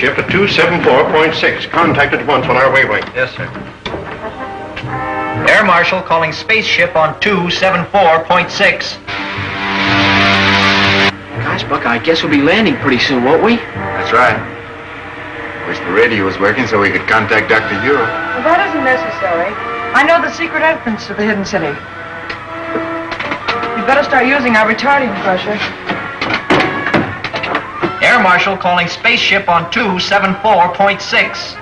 ship at 274.6. Contact at once on our wavelength. Yes, sir. Air Marshal calling spaceship on 274.6. Gosh, Buck, I guess we'll be landing pretty soon, won't we? That's right. Wish the radio was working so we could contact Dr. Hugh. Well, that isn't necessary. I know the secret entrance to the hidden city. We'd better start using our retarding pressure. Air Marshal calling spaceship on 274.6.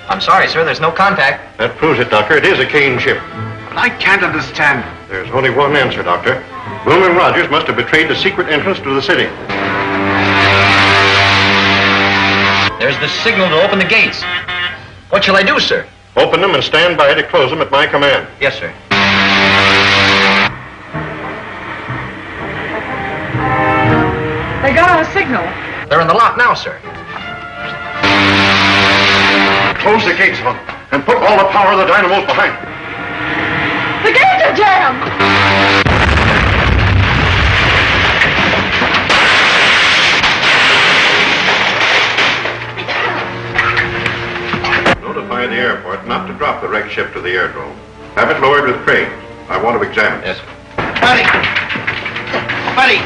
I'm sorry, sir, there's no contact. That proves it, Doctor. It is a Kane ship. But I can't understand. There's only one answer, Doctor. Wilmer Rogers must have betrayed the secret entrance to the city. There's the signal to open the gates. What shall I do, sir? Open them and stand by to close them at my command. Yes, sir. They got a signal. They're in the lock now, sir. Close the gates on them and put all the power of the dynamos behind them. The gates are jammed! Notify the airport not to drop the wrecked ship to the airdrome. Have it lowered with cranes. I want to examine it. Yes, sir. Buddy,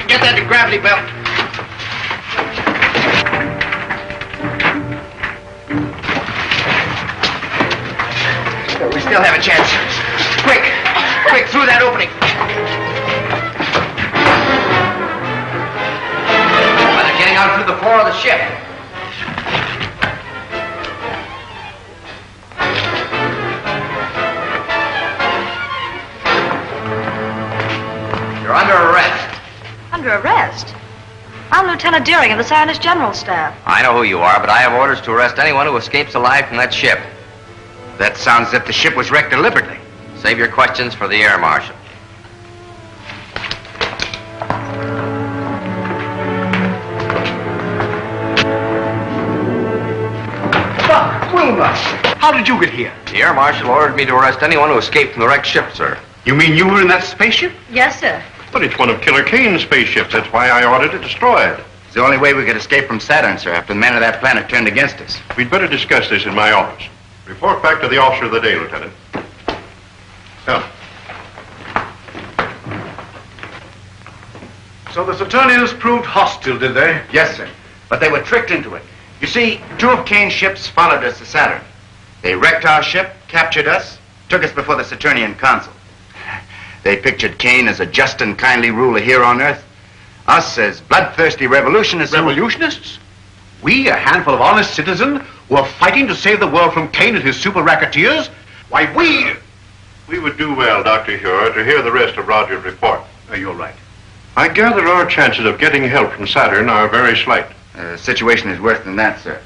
get that gravity belt. We still have a chance. Quick, through that opening. Well, they're getting out through the floor of the ship. You're under arrest. Under arrest? I'm Lieutenant Deering of the Scientist General Staff. I know who you are, but I have orders to arrest anyone who escapes alive from that ship. That sounds as if the ship was wrecked deliberately. Save your questions for the Air Marshal. Buck, Wilbur, how did you get here? The Air Marshal ordered me to arrest anyone who escaped from the wrecked ship, sir. You mean you were in that spaceship? Yes, sir. But it's one of Killer Kane's spaceships. That's why I ordered it destroyed. It's the only way we could escape from Saturn, sir, after the men of that planet turned against us. We'd better discuss this in my office. Report back to the officer of the day, Lieutenant. Now. So the Saturnians proved hostile, did they? Yes, sir. But they were tricked into it. You see, 2 of Kane's ships followed us to Saturn. They wrecked our ship, captured us, took us before the Saturnian consul. They pictured Kane as a just and kindly ruler here on Earth. Us as bloodthirsty revolutionists. Revolutionists? We, a handful of honest citizens, who are fighting to save the world from Kane and his super racketeers? Why, We would do well, Dr. Huer, to hear the rest of Roger's report. You're right. I gather our chances of getting help from Saturn are very slight. The situation is worse than that, sir.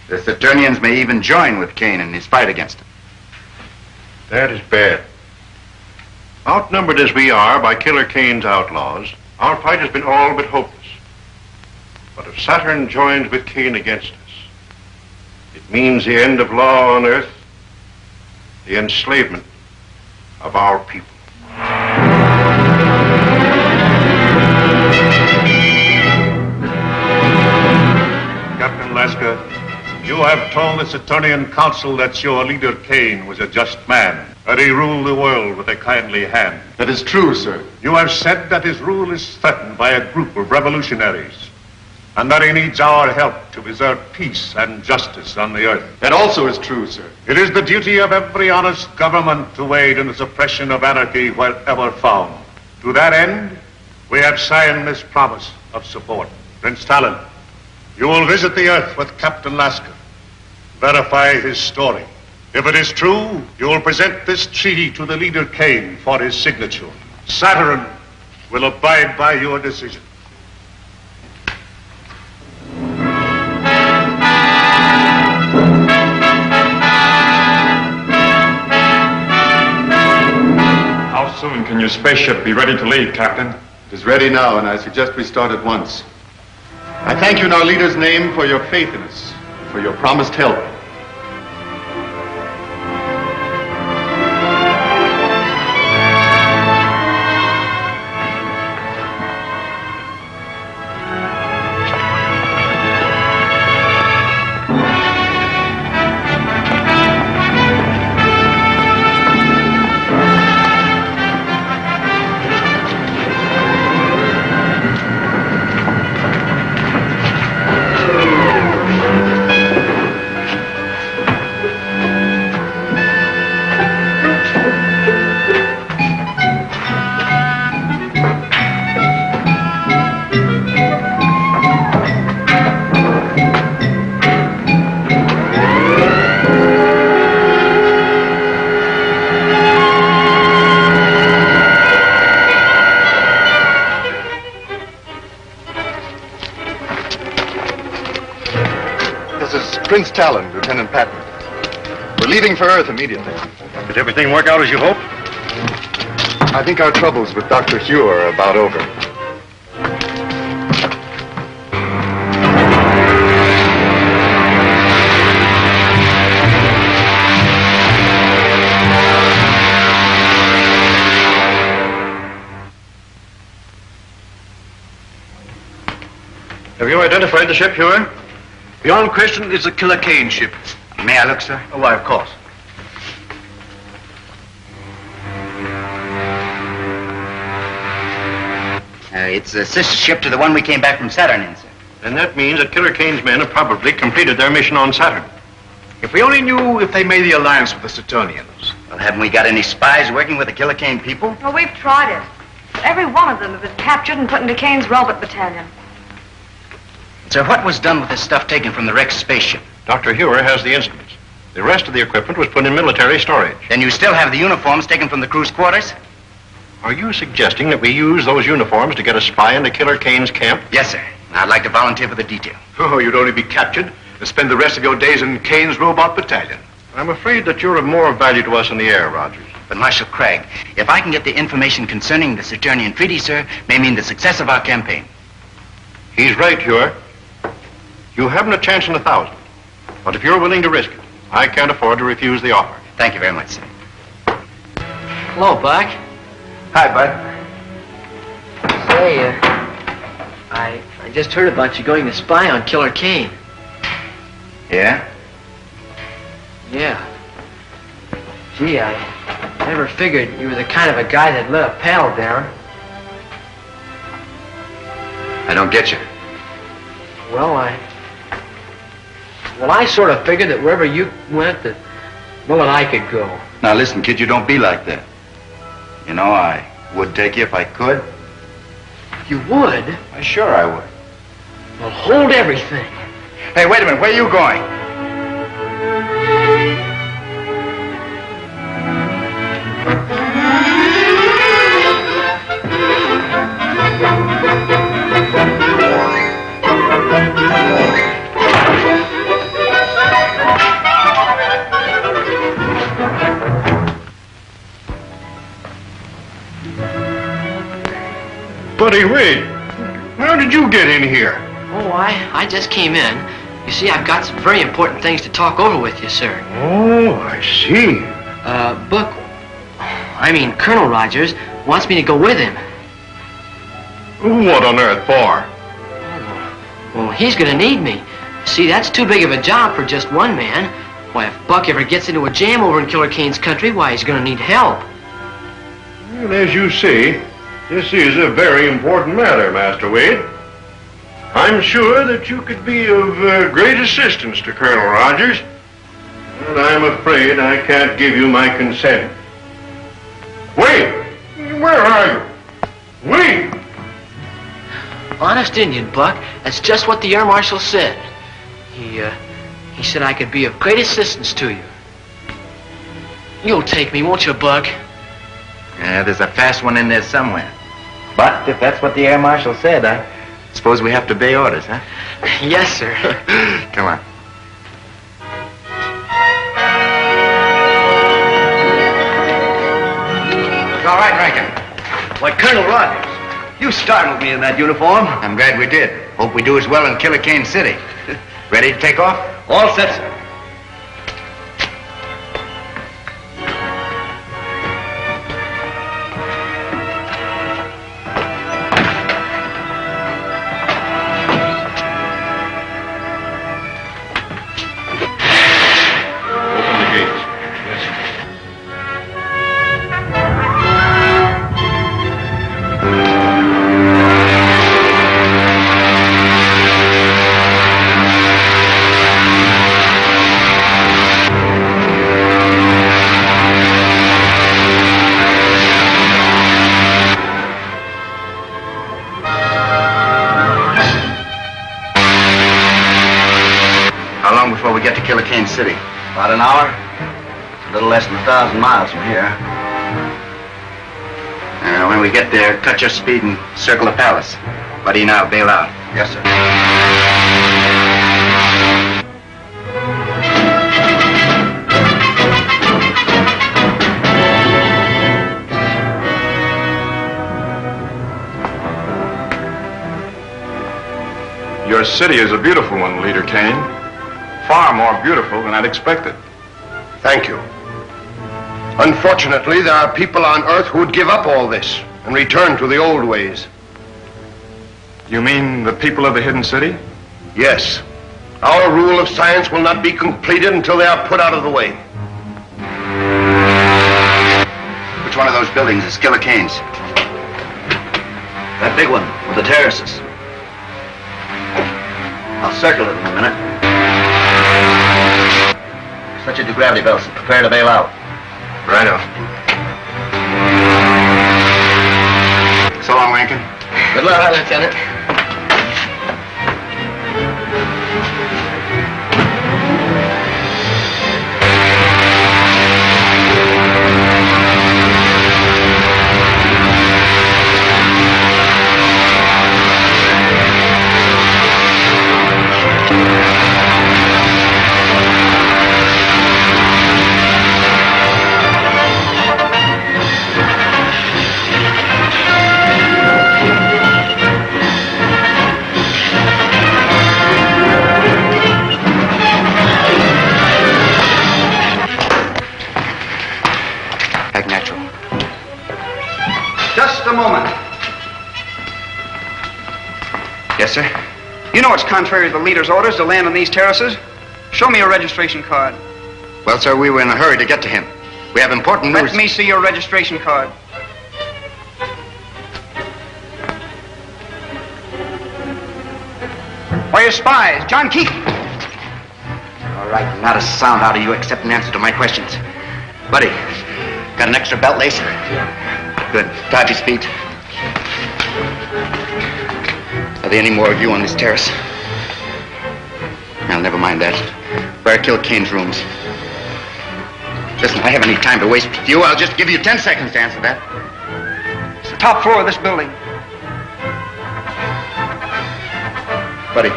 The Saturnians may even join with Kane in his fight against him. That is bad. Outnumbered as we are by Killer Kane's outlaws, our fight has been all but hopeless. But if Saturn joins with Kane against us, it means the end of law on Earth, the enslavement of our people. Captain Lasker, you have told the Saturnian Council that your leader Kane was a just man, that he ruled the world with a kindly hand. That is true, sir. You have said that his rule is threatened by a group of revolutionaries, and that he needs our help to preserve peace and justice on the earth. That also is true, sir. It is the duty of every honest government to aid in the suppression of anarchy wherever found. To that end, we have signed this promise of support. Prince Talon, you will visit the earth with Captain Lasker. Verify his story. If it is true, you will present this treaty to the leader Kane for his signature. Saturn will abide by your decision. How soon can your spaceship be ready to leave, Captain? It is ready now, and I suggest we start at once. I thank you in our leader's name for your faith in us, for your promised help. Prince Talon, Lieutenant Patton. We're leaving for Earth immediately. Did everything work out as you hoped? I think our troubles with Dr. Hugh are about over. Have you identified the ship, Hewer? Beyond question, it's a Killer Kane ship. May I look, sir? Oh, why, of course. It's a sister ship to the one we came back from Saturn in, sir. And that means that Killer Kane's men have probably completed their mission on Saturn. If we only knew if they made the alliance with the Saturnians. Well, haven't we got any spies working with the Killer Kane people? Well, we've tried it. But every one of them have been captured and put into Kane's robot battalion. Sir, what was done with the stuff taken from the wrecked spaceship? Dr. Hewer has the instruments. The rest of the equipment was put in military storage. Then you still have the uniforms taken from the crew's quarters? Are you suggesting that we use those uniforms to get a spy into Killer Kane's camp? Yes, sir. I'd like to volunteer for the detail. Oh, you'd only be captured and spend the rest of your days in Kane's robot battalion. I'm afraid that you're of more value to us in the air, Rogers. But Marshal Craig, if I can get the information concerning the Saturnian treaty, sir, may mean the success of our campaign. He's right, Hewer. You haven't a chance in 1,000. But if you're willing to risk it, I can't afford to refuse the offer. Thank you very much, sir. Hello, Buck. Hi, Bud. Say, I just heard about you going to spy on Killer Kane. Yeah? Yeah. Gee, I never figured you were the kind of a guy that'd let a pal down. I don't get you. Well, I sort of figured that wherever you went, that I could go. Now, listen, kid, you don't be like that. You know, I would take you if I could. You would? Why, sure I would. Well, hold everything. Hey, wait a minute. Where are you going? Buddy, wait. How did you get in here? Oh, I just came in. You see, I've got some very important things to talk over with you, sir. Oh, I see. Buck, Colonel Rogers wants me to go with him. What on earth for? Well, he's gonna need me. See, that's too big of a job for just one man. Why, if Buck ever gets into a jam over in Killer Kane's country, why, he's gonna need help. Well, as you see, this is a very important matter, Master Wade. I'm sure that you could be of great assistance to Colonel Rogers, but I'm afraid I can't give you my consent. Wade! Where are you? Wade! Honest Indian, Buck. That's just what the Air Marshal said. He said I could be of great assistance to you. You'll take me, won't you, Buck? Yeah, there's a fast one in there somewhere. But if that's what the Air Marshal said, I suppose we have to obey orders, huh? Yes, sir. Come on. It's all right, Rankin. Why, Colonel Rogers, you startled me in that uniform. I'm glad we did. Hope we do as well in Killer Kane City. Ready to take off? All set, sir. City. About an hour. A little less than 1,000 miles from here. When we get there, cut your speed and circle the palace. Buddy, now bail out. Yes, sir. city is a beautiful one, Leader Kane. Far more beautiful than I'd expected. Thank you. Unfortunately, there are people on Earth who would give up all this and return to the old ways. You mean the people of the hidden city? Yes. Our rule of science will not be completed until they are put out of the way. Which one of those buildings is Killer Kane's? That big one with the terraces. I'll circle it in a minute. Switch it to gravity belts and prepare to bail out. Righto. So long, Rankin. Good luck, Lieutenant. Just a moment. Yes, sir? You know it's contrary to the leader's orders to land on these terraces. Show me your registration card. Well, sir, we were in a hurry to get to him. We have important news. Let me see your registration card. Why, your spies, John Keegan. All right, not a sound out of you except an answer to my questions. Buddy, got an extra belt lace? Good. Tie up his feet. Are there any more of you on this terrace? Well, never mind that. Where are Killer Kane's rooms? Listen, I haven't any time to waste with you. I'll just give you 10 seconds to answer that. It's the top floor of this building. Buddy,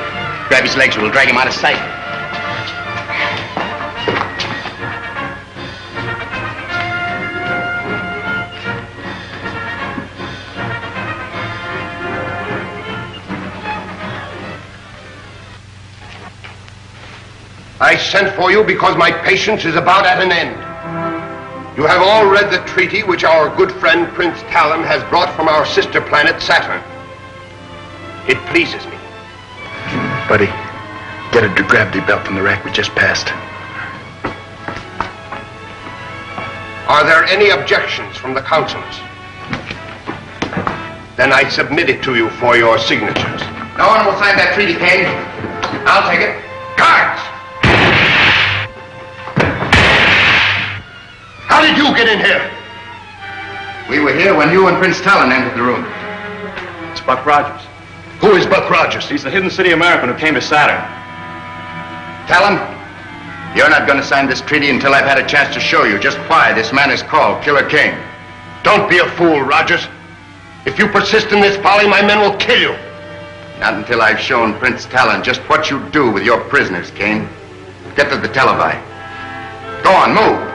grab his legs or we'll drag him out of sight. I sent for you because my patience is about at an end. You have all read the treaty which our good friend Prince Talon has brought from our sister planet Saturn. It pleases me. Buddy, get a gravity belt from the rack we just passed. Are there any objections from the councilors? Then I submit it to you for your signatures. No one will sign that treaty, Kane. I'll take it. Guards! How did you get in here? We were here when you and Prince Talon entered the room. It's Buck Rogers. Who is Buck Rogers? He's the hidden city American who came to Saturn. Talon, you're not going to sign this treaty until I've had a chance to show you just why this man is called Killer Kane. Don't be a fool, Rogers. If you persist in this folly, my men will kill you. Not until I've shown Prince Talon just what you do with your prisoners, Kane. Get to the televi. Go on, move.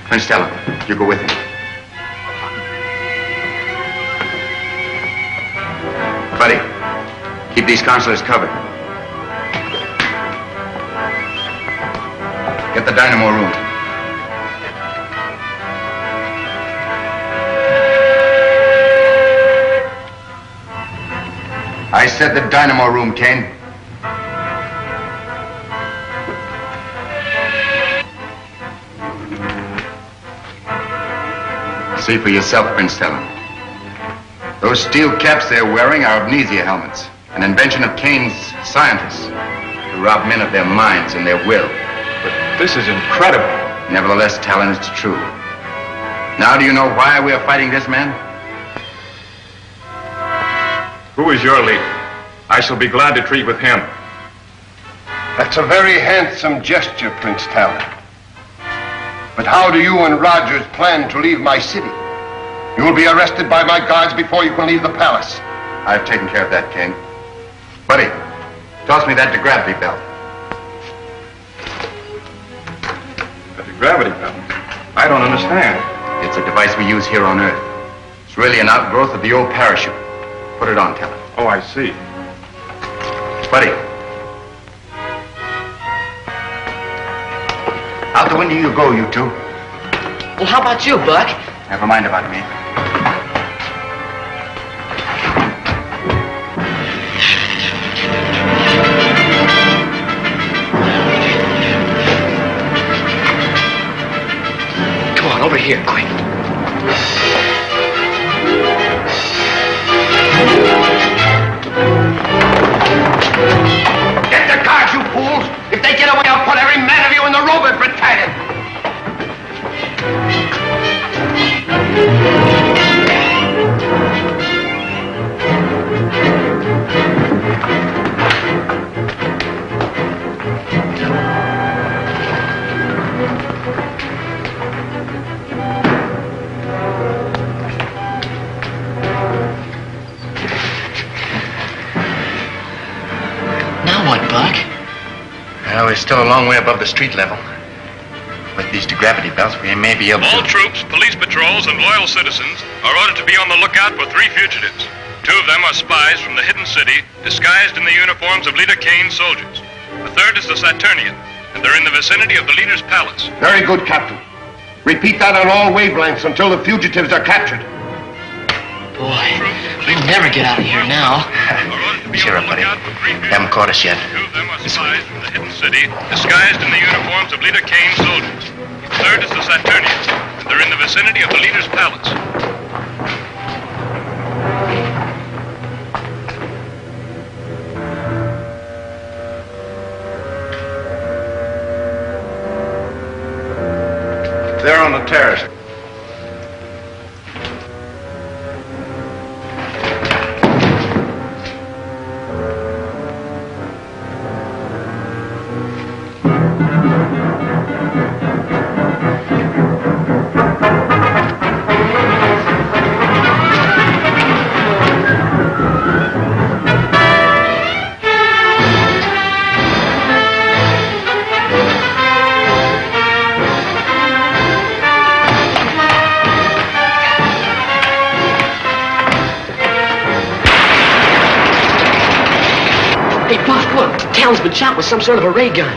Prince Talon, you go with him. Buddy, keep these counselors covered. Get the dynamo room. I said the dynamo room, Kane. See for yourself, Prince Talon. Those steel caps they're wearing are amnesia helmets, an invention of Kane's scientists to rob men of their minds and their will. But this is incredible. Nevertheless, Talon, it's true. Now do you know why we are fighting this man? Who is your leader? I shall be glad to treat with him. That's a very handsome gesture, Prince Talon. But how do you and Rogers plan to leave my city? You will be arrested by my guards before you can leave the palace. I've taken care of that, King. Buddy, toss me that gravity belt. The gravity belt? I don't understand. It's a device we use here on Earth. It's really an outgrowth of the old parachute. Put it on, Teller. Oh, I see. Buddy. Out the window you go, you two. Well, how about you, Buck? Never mind about me. Come on, over here, quick. Get the cars, you fools! If they get away, I'll put every man of you in the robot battalion! Now what, Buck? Well, we're still a long way above the street level. With these gravity belts, we may be able All to... troops, police patrols, and loyal citizens are ordered to be on the lookout for 3 fugitives. 2 of them are spies from the hidden city, disguised in the uniforms of Leader Kane's soldiers. The 3rd is the Saturnian, and they're in the vicinity of the leader's palace. Very good, Captain. Repeat that on all wavelengths until the fugitives are captured. Boy, we'll never get out of here now. Cheer up, buddy. Haven't caught us yet. 2 of them are spies from the hidden city, disguised in the uniforms of Leader Kane's soldiers. The 3rd is the Saturnian, and they're in the vicinity of the leader's palace. They're on the terrace. Hey, Buck, look. The town's been shot with some sort of a ray gun.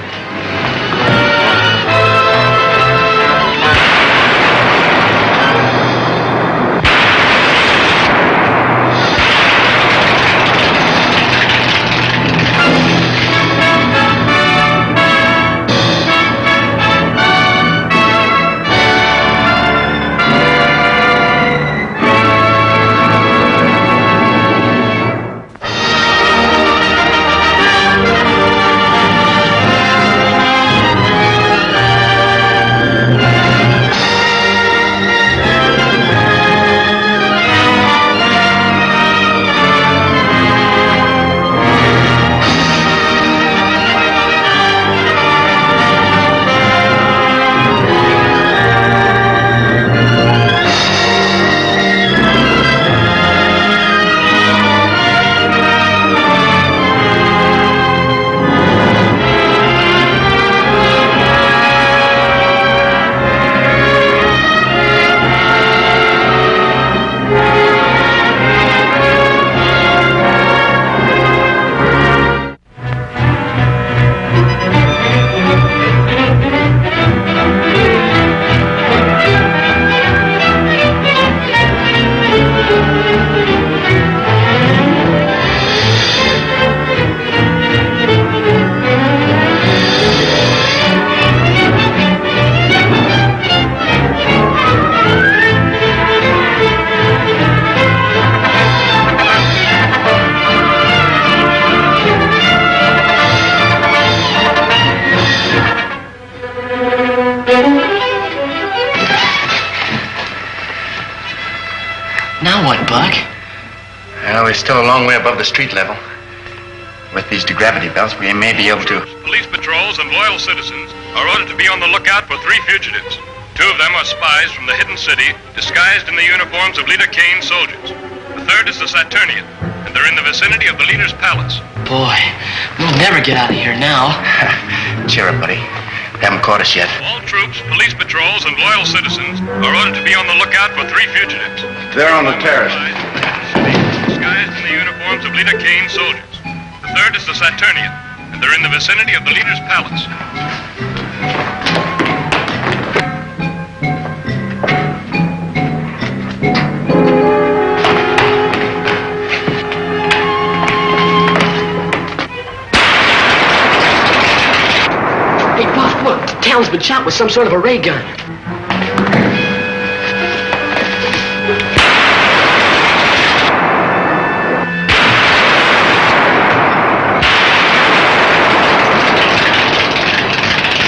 Now what, Buck? Well, we're still a long way above the street level. With these gravity belts, we may be able to... Police patrols and loyal citizens are ordered to be on the lookout for 3 fugitives. 2 of them are spies from the hidden city, disguised in the uniforms of Leader Kane's soldiers. The 3rd is the Saturnian, and they're in the vicinity of the leader's palace. Boy, we'll never get out of here now. Cheer up, buddy. Haven't caught us yet. All troops, police patrols, and loyal citizens are ordered to be on the lookout for 3 fugitives. They're on the terrace. disguised in the uniforms of Leader Kane's soldiers. The third is the Saturnian, and they're in the vicinity of the leader's palace. Hey, Buff, look. Talon's been shot with some sort of a ray gun.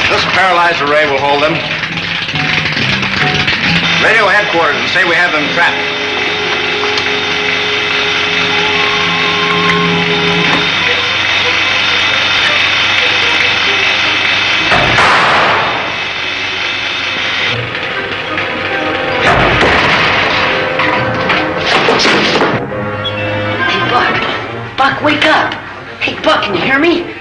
This paralyzer ray will hold them. Radio headquarters and say we have them trapped. Buck, wake up. Hey, Buck, can you hear me?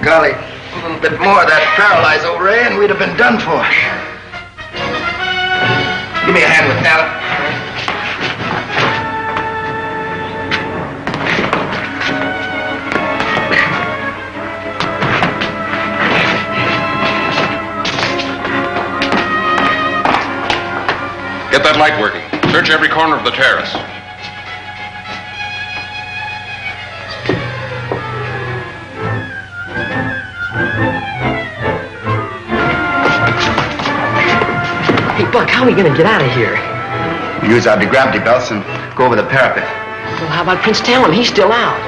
Golly, a little bit more of that paralyzo ray and we'd have been done for. Give me a hand with that. Get that light working. Search every corner of the terrace. Buck, how are we gonna get out of here? Use our gravity belts and go over the parapet. Well, how about Prince Talon? He's still out.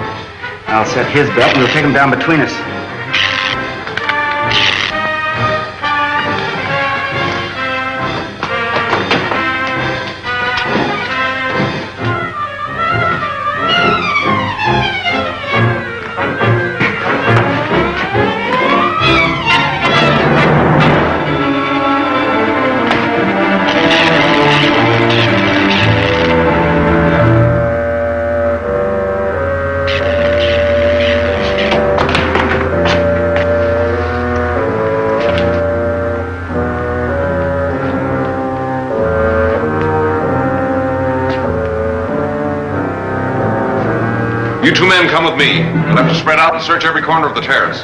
I'll set his belt and we'll take him down between us. You two men come with me. You'll have to spread out and search every corner of the terrace.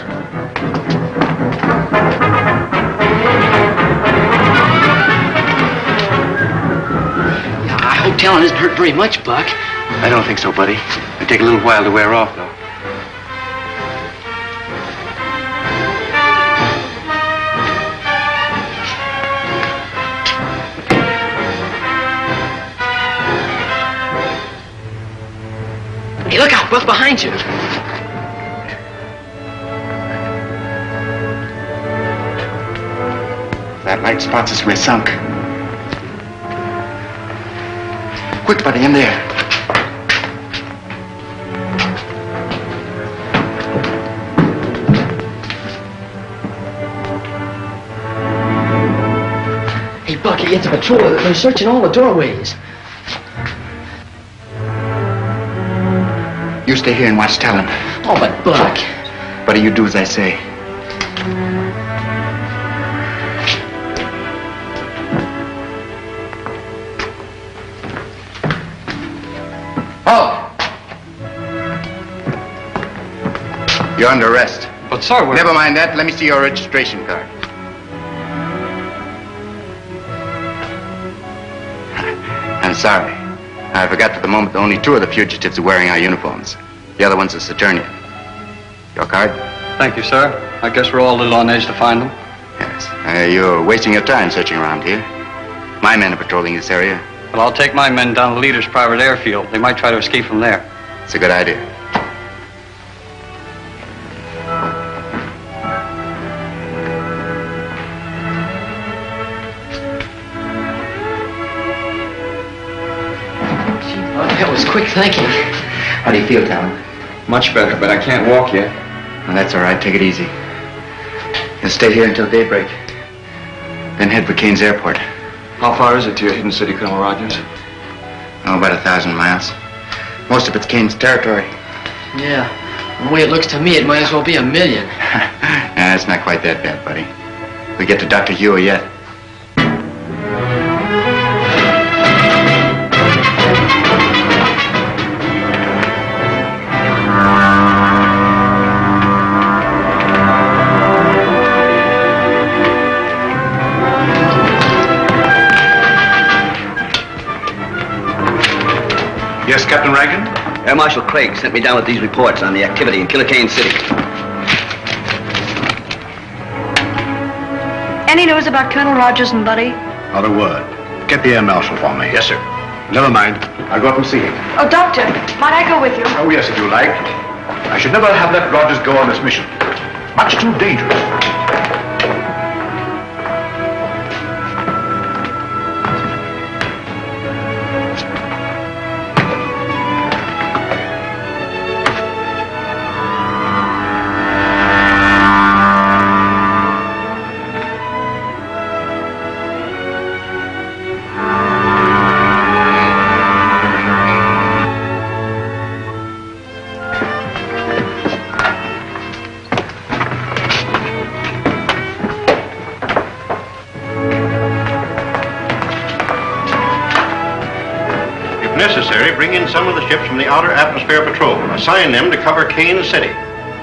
Yeah, I hope Talon isn't hurt very much, Buck. I don't think so, buddy. It'll take a little while to wear off, though. Hey, look out, Buck, behind you. That light spots us, we're sunk. Quick, buddy, in there. Hey, Buck, it's a patrol. They're searching all the doorways. You stay here and watch Talon. Oh, but Buck. Buddy, you do as I say. Oh! You're under arrest. But, sir, we're... Never mind that. Let me see your registration card. I'm sorry. I forgot for the moment that only two of the fugitives are wearing our uniforms. The other one's a Saturnian. Your card? Thank you, sir. I guess we're all a little on edge to find them. Yes. You're wasting your time searching around here. My men are patrolling this area. Well, I'll take my men down to the leader's private airfield. They might try to escape from there. It's a good idea. That was quick thinking. How do you feel, Talon? Much better, but I can't walk yet. Well, that's all right. Take it easy. You'll stay here until daybreak. Then head for Kane's airport. How far is it to your hidden city, Colonel Rogers? Oh, about 1,000 miles. Most of it's Kane's territory. Yeah. The way it looks to me, it might as well be 1 million. Nah, it's not quite that bad, buddy. We get to Dr. Huey yet. Captain Rankin? Air Marshal Craig sent me down with these reports on the activity in Killer Cane City. Any news about Colonel Rogers and Buddy? Not a word. Get the air marshal for me. Yes, sir. Never mind. I'll go up and see him. Oh, Doctor, might I go with you? Oh, yes, if you like. I should never have let Rogers go on this mission. Much too dangerous. Necessary, bring in some of the ships from the Outer Atmosphere Patrol. Assign them to cover Cane City.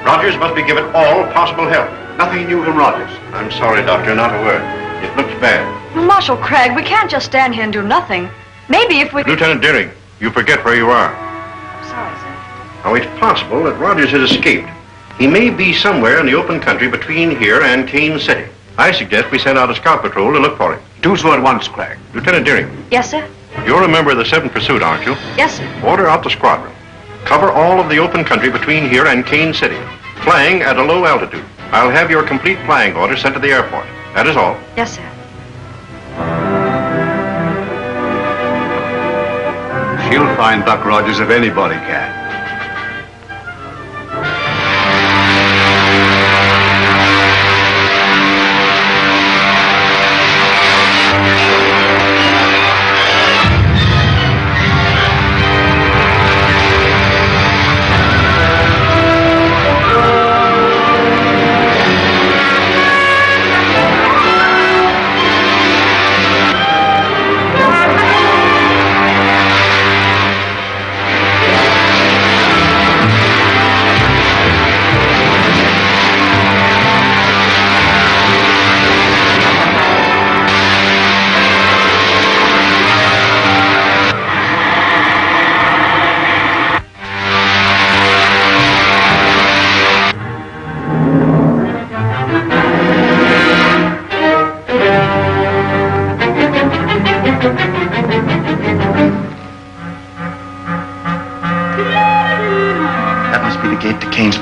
Rogers must be given all possible help. Nothing new from Rogers. I'm sorry, Doctor, not a word. It looks bad. Marshal Craig, we can't just stand here and do nothing. Maybe if we could... Lieutenant Deering, you forget where you are. Sorry, sir. Now, it's possible that Rogers has escaped. He may be somewhere in the open country between here and Cane City. I suggest we send out a scout patrol to look for him. Do so at once, Craig. Lieutenant Deering. Yes, sir? You're a member of the 7th Pursuit, aren't you? Yes, sir. Order out the squadron. Cover all of the open country between here and Cane City. Flying at a low altitude. I'll have your complete flying order sent to the airport. That is all. Yes, sir. She'll find Buck Rogers if anybody can.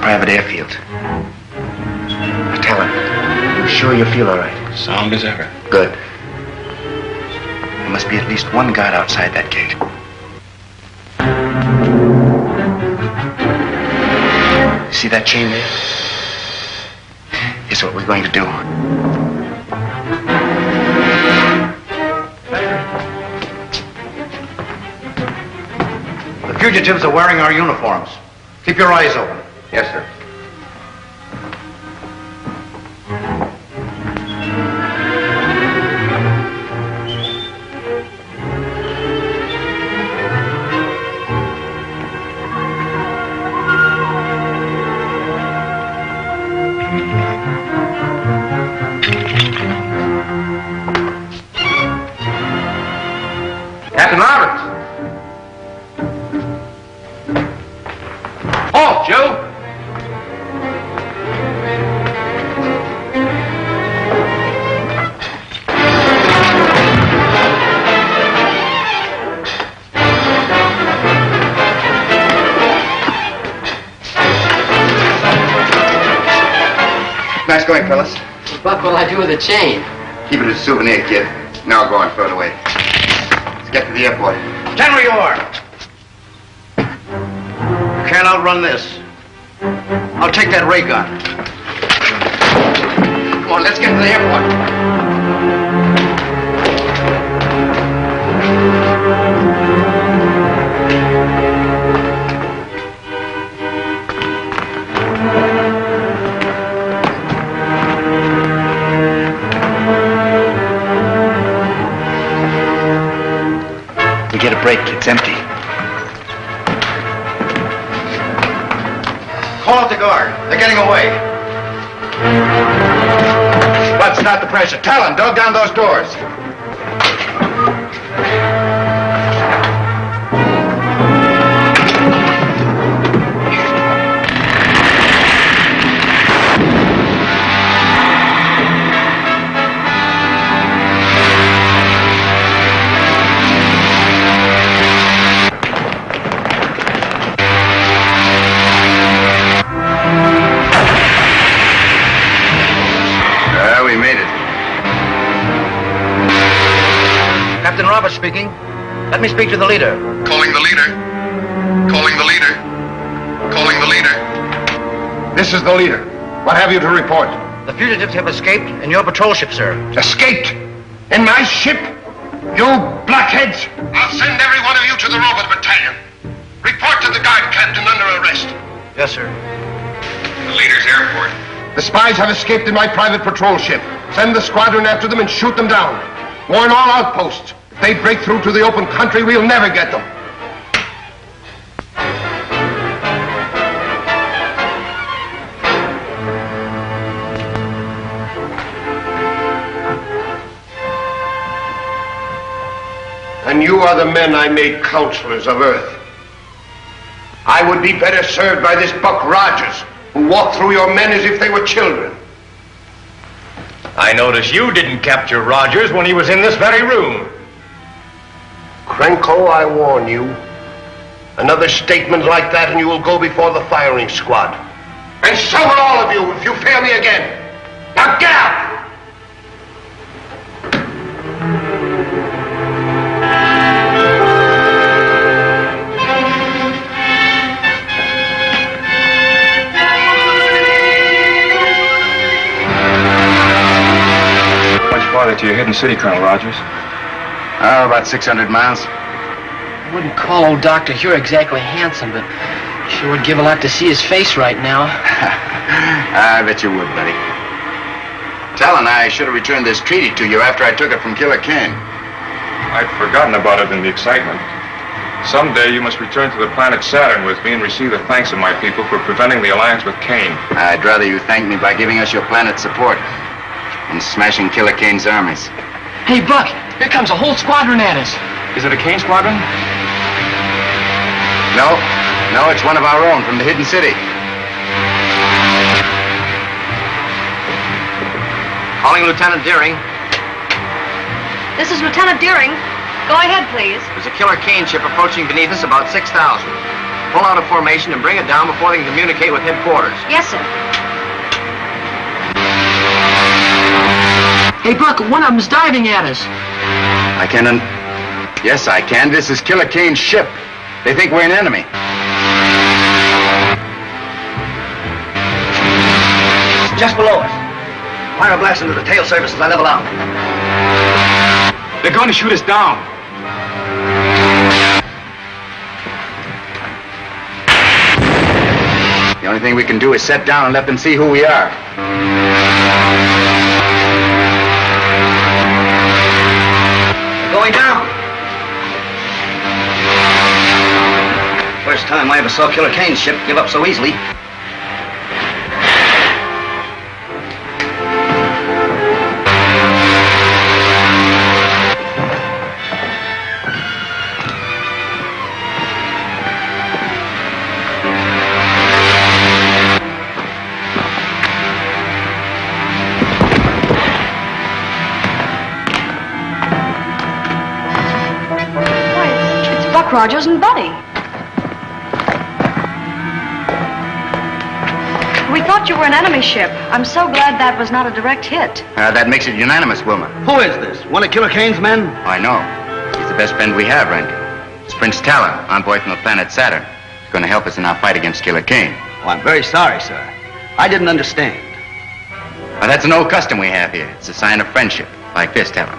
Private airfield. Tell him. You sure you feel all right? Sound as ever. Good. There must be at least one guard outside that gate. See that chain there? Here's what we're going to do. The fugitives are wearing our uniforms. Keep your eyes open. Yes, sir. Captain Roberts. Oh, Joe. Nice going, fellas. What will I do with the chain? Keep it as a souvenir, kid. Now I'll go and throw it away. Let's get to the airport. Stand where you are. You can't outrun this. I'll take that ray gun. Come on, let's get to the airport. We get a break, it's empty. Call out the guard. They're getting away. Let's start the pressure. Talon, dog down those doors. Captain Roberts speaking. Let me speak to the leader. Calling the leader. Calling the leader. Calling the leader. This is the leader. What have you to report? The fugitives have escaped in your patrol ship, sir. Escaped? In my ship? You blockheads! I'll send every one of you to the robot battalion. Report to the guard captain under arrest. Yes, sir. The leader's airport. The spies have escaped in my private patrol ship. Send the squadron after them and shoot them down. Warn all outposts. If they break through to the open country, we'll never get them. And you are the men I made counselors of Earth. I would be better served by this Buck Rogers, who walked through your men as if they were children. I notice you didn't capture Rogers when he was in this very room. Krenko, I warn you. Another statement like that and you will go before the firing squad. And so will all of you if you fail me again. Now get out! Farther to your hidden city, Colonel Rogers? Oh, about 600 miles. I wouldn't call old Dr. Hure exactly handsome, but sure would give a lot to see his face right now. I bet you would, buddy. Talon, I should have returned this treaty to you after I took it from Killer Kane. I'd forgotten about it in the excitement. Someday you must return to the planet Saturn with me and receive the thanks of my people for preventing the alliance with Kane. I'd rather you thank me by giving us your planet's support and smashing Killer Kane's armies. Hey, Buck, here comes a whole squadron at us. Is it a Kane squadron? No, it's one of our own from the hidden city. Calling Lieutenant Deering. This is Lieutenant Deering. Go ahead, please. There's a Killer Kane ship approaching beneath us about 6,000. Pull out a formation and bring it down before they can communicate with headquarters. Yes, sir. Hey, Buck, one of them's diving at us. I can. Yes, I can. This is Killer Kane's ship. They think we're an enemy. Just below us. Fire a blast into the tail surface as I level out. They're going to shoot us down. The only thing we can do is set down and let them see who we are. Going down. First time I ever saw Killer Kane's ship give up so easily. Rogers and Buddy. We thought you were an enemy ship. I'm so glad that was not a direct hit. That makes it unanimous, Wilma. Who is this? One of Killer Kane's men? I know. He's the best friend we have, Rankin. It's Prince Talon, envoy from the planet Saturn. He's going to help us in our fight against Killer Kane. Oh, I'm very sorry, sir. I didn't understand. Well, that's an old custom we have here. It's a sign of friendship, like this, Talon.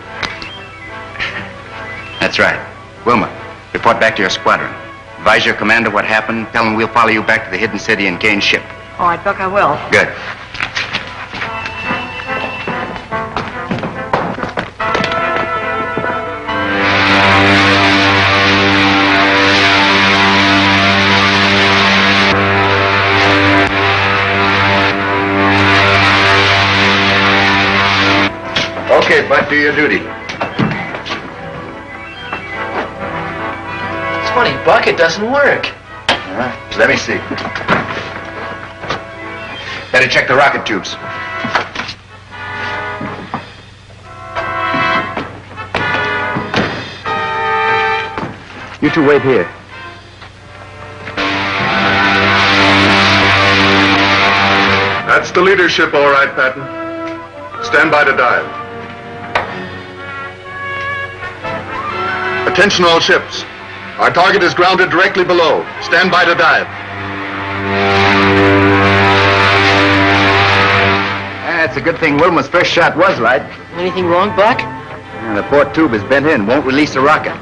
That's right. Wilma, report back to your squadron. Advise your commander what happened. Tell him we'll follow you back to the hidden city in Kane's ship. All right, Buck, I will. Good. Okay, Bud, do your duty. It's funny, Buck, it doesn't work. Let me see. Better check the rocket tubes. You two wait here. That's the leadership, all right, Patton. Stand by to dive. Attention all ships. Our target is grounded directly below. Stand by to dive. It's a good thing Wilma's first shot was right. Anything wrong, Buck? The port tube is bent in, won't release the rocket.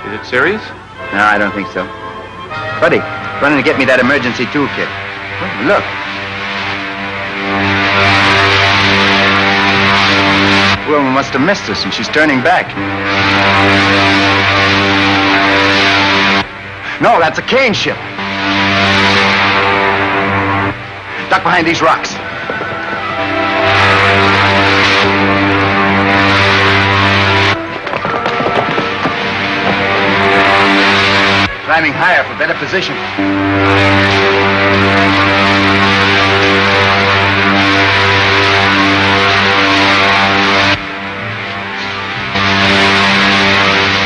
Is it serious? No, I don't think so. Buddy, run in and get me that emergency toolkit. Oh, look. Wilma must have missed us, and she's turning back. No, that's a Kane ship. Duck behind these rocks. Climbing higher for better position.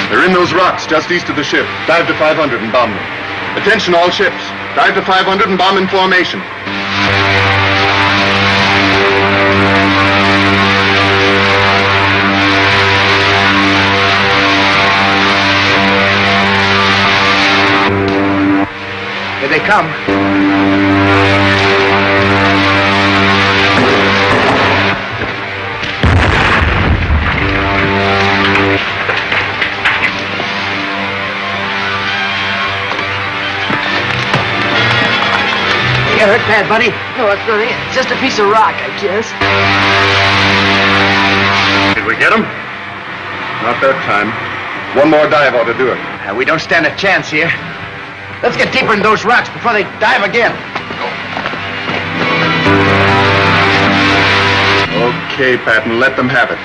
They're in those rocks just east of the ship. Dive to 500 and bomb them. Attention all ships. Dive to 500 and bomb in formation. Here they come. You hurt bad, buddy? No, it's not it. It's just a piece of rock, I guess. Did we get him? Not that time. One more dive ought to do it. We don't stand a chance here. Let's get deeper in those rocks before they dive again. Okay, Patton, let them have it.